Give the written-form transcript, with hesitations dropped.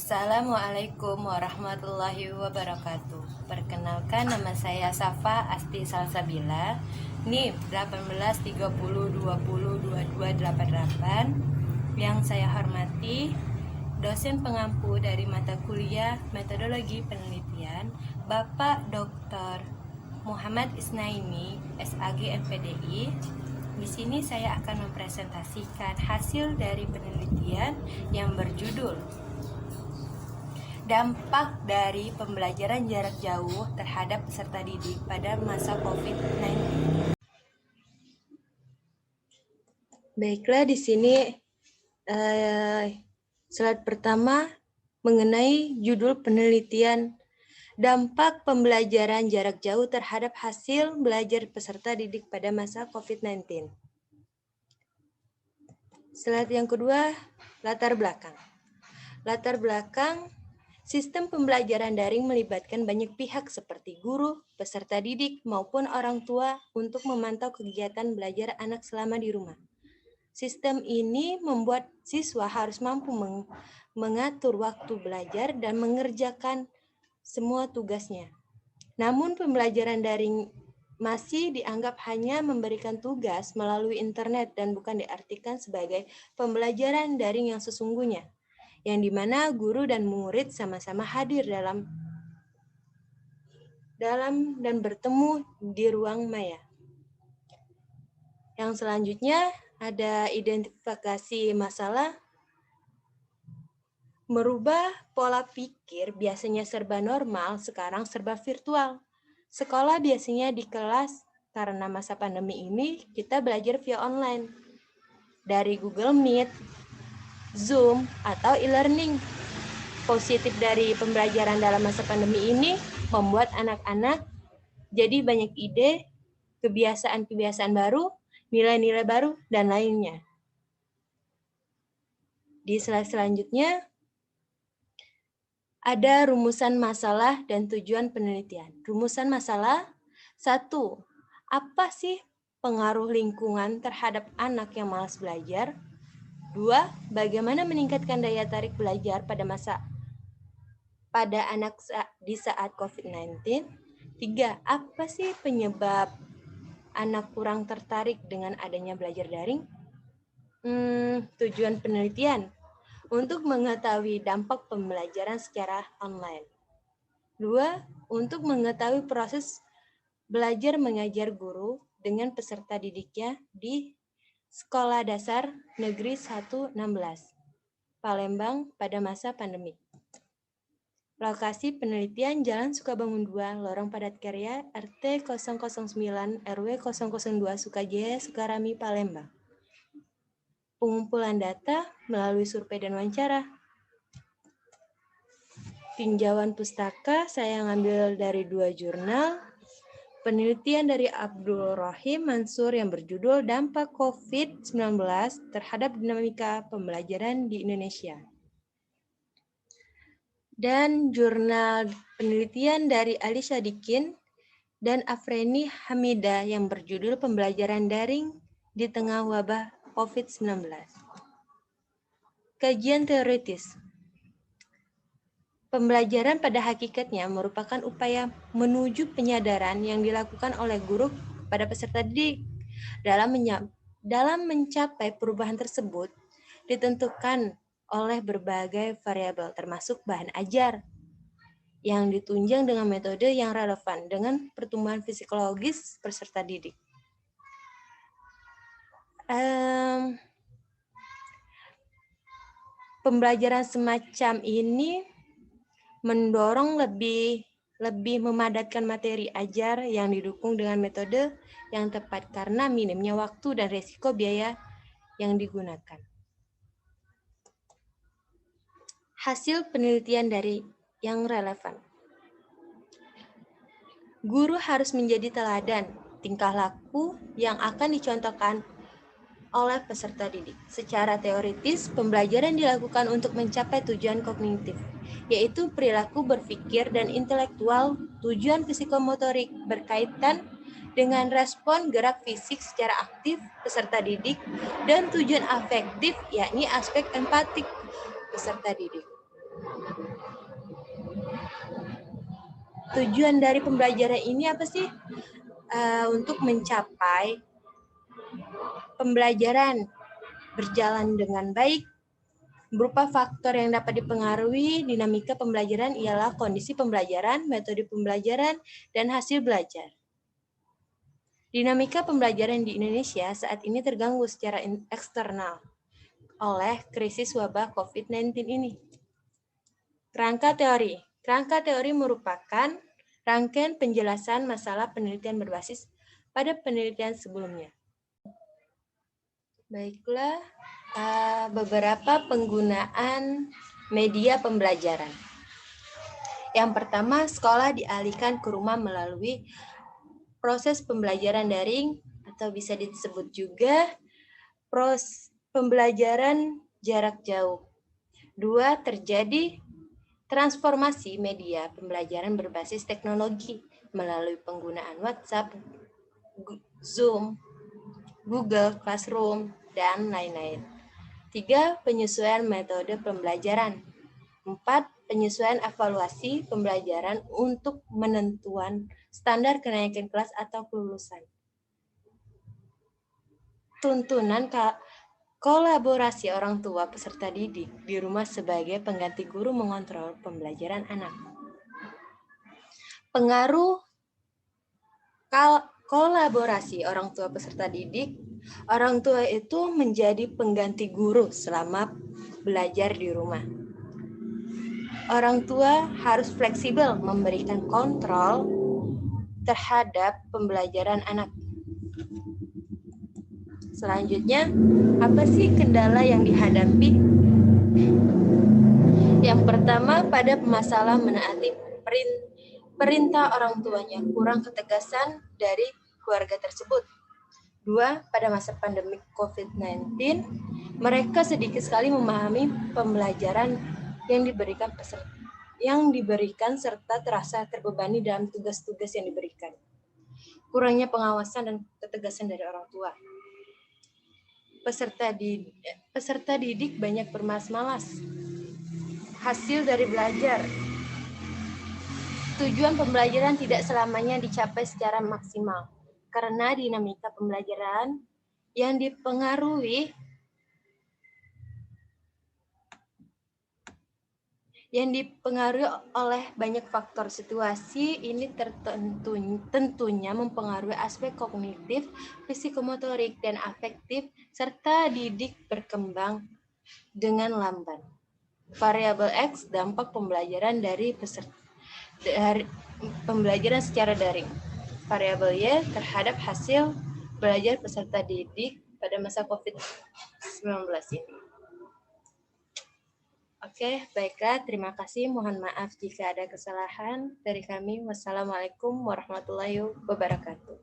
Assalamualaikum warahmatullahi wabarakatuh. Perkenalkan, nama saya Safa Asti Salsabila, NIM 1830202288. Yang saya hormati dosen pengampu dari mata kuliah Metodologi Penelitian, Bapak Dr. Muhammad Isnaini, SAG MPDI. Di sini saya akan mempresentasikan hasil dari penelitian yang berjudul Dampak dari pembelajaran jarak jauh terhadap peserta didik pada masa COVID-19. Baiklah, di sini slide pertama mengenai judul penelitian Dampak pembelajaran jarak jauh terhadap hasil belajar peserta didik pada masa COVID-19. Slide yang kedua, latar belakang. Latar belakang, sistem pembelajaran daring melibatkan banyak pihak seperti guru, peserta didik, maupun orang tua untuk memantau kegiatan belajar anak selama di rumah. Sistem ini membuat siswa harus mampu mengatur waktu belajar dan mengerjakan semua tugasnya. Namun pembelajaran daring masih dianggap hanya memberikan tugas melalui internet dan bukan diartikan sebagai pembelajaran daring yang sesungguhnya, yang dimana guru dan murid sama-sama hadir dalam dan bertemu di ruang maya. Yang selanjutnya ada identifikasi masalah. Merubah pola pikir biasanya serba normal, sekarang serba virtual. Sekolah biasanya di kelas, karena masa pandemi ini kita belajar via online. Dari Google Meet, Zoom, atau e-learning. Positif dari pembelajaran dalam masa pandemi ini membuat anak-anak jadi banyak ide, kebiasaan-kebiasaan baru, nilai-nilai baru, dan lainnya. Di slide selanjutnya, ada rumusan masalah dan tujuan penelitian. Rumusan masalah, 1. Apa sih pengaruh lingkungan terhadap anak yang malas belajar? 2. Bagaimana meningkatkan daya tarik belajar pada anak di saat COVID-19? 3. Apa sih penyebab anak kurang tertarik dengan adanya belajar daring? Tujuan penelitian untuk mengetahui dampak pembelajaran secara online. 2. Untuk mengetahui proses belajar mengajar guru dengan peserta didiknya di Sekolah Dasar Negeri 116, Palembang pada masa pandemi. Lokasi penelitian Jalan Sukabangun 2, Lorong Padat Karya, RT 009, RW 002, Sukajaya, Sukarami, Palembang. Pengumpulan data melalui survei dan wawancara. Tinjauan pustaka saya ngambil dari 2 jurnal. Penelitian dari Abdul Rahim Mansur yang berjudul Dampak COVID-19 terhadap Dinamika Pembelajaran di Indonesia. Dan jurnal penelitian dari Ali Sadikin dan Afrieni Hamida yang berjudul Pembelajaran Daring di Tengah Wabah COVID-19. Kajian teoritis. Pembelajaran pada hakikatnya merupakan upaya menuju penyadaran yang dilakukan oleh guru pada peserta didik. Dalam mencapai perubahan tersebut, ditentukan oleh berbagai variabel, termasuk bahan ajar, yang ditunjang dengan metode yang relevan dengan pertumbuhan psikologis peserta didik. Pembelajaran semacam ini mendorong lebih memadatkan materi ajar yang didukung dengan metode yang tepat karena minimnya waktu dan risiko biaya yang digunakan. Hasil penelitian dari yang relevan. Guru harus menjadi teladan tingkah laku yang akan dicontohkan oleh peserta didik. Secara teoritis, pembelajaran dilakukan untuk mencapai tujuan kognitif, yaitu perilaku berpikir dan intelektual. Tujuan psikomotorik berkaitan dengan respon gerak fisik secara aktif peserta didik, dan tujuan afektif, yakni aspek empatik peserta didik. Tujuan dari pembelajaran ini apa sih? Untuk mencapai pembelajaran berjalan dengan baik, berupa faktor yang dapat dipengaruhi dinamika pembelajaran ialah kondisi pembelajaran, metode pembelajaran, dan hasil belajar. Dinamika pembelajaran di Indonesia saat ini terganggu secara eksternal oleh krisis wabah COVID-19 ini. Kerangka teori. Kerangka teori merupakan rangkaian penjelasan masalah penelitian berbasis pada penelitian sebelumnya. Baiklah, beberapa penggunaan media pembelajaran. Yang pertama, sekolah dialihkan ke rumah melalui proses pembelajaran daring atau bisa disebut juga proses pembelajaran jarak jauh. 2, terjadi transformasi media pembelajaran berbasis teknologi melalui penggunaan WhatsApp, Zoom, Google Classroom, dan lain-lain. 3, penyesuaian metode pembelajaran. 4, penyesuaian evaluasi pembelajaran untuk menentuan standar kenaikan kelas atau kelulusan. Tuntunan kolaborasi orang tua peserta didik di rumah sebagai pengganti guru mengontrol pembelajaran anak. Pengaruh kolaborasi orang tua peserta didik, orang tua itu menjadi pengganti guru selama belajar di rumah. Orang tua harus fleksibel memberikan kontrol terhadap pembelajaran anak. Selanjutnya, apa sih kendala yang dihadapi? Yang pertama, pada masalah menaati perintah orang tuanya, kurang ketegasan dari keluarga tersebut. 2, pada masa pandemi COVID-19, mereka sedikit sekali memahami pembelajaran yang diberikan serta terasa terbebani dalam tugas-tugas yang diberikan. Kurangnya pengawasan dan ketegasan dari orang tua. Peserta didik banyak bermalas-malas. Hasil dari belajar. Tujuan pembelajaran tidak selamanya dicapai secara maksimal karena dinamika pembelajaran yang dipengaruhi oleh banyak faktor. Situasi ini tentunya mempengaruhi aspek kognitif, psikomotorik, dan afektif, serta didik berkembang dengan lamban. Variabel X, dampak pembelajaran dari pembelajaran secara daring. Variabel Y, terhadap hasil belajar peserta didik pada masa COVID-19 ini. Oke, baiklah. Terima kasih. Mohon maaf jika ada kesalahan dari kami. Wassalamualaikum warahmatullahi wabarakatuh.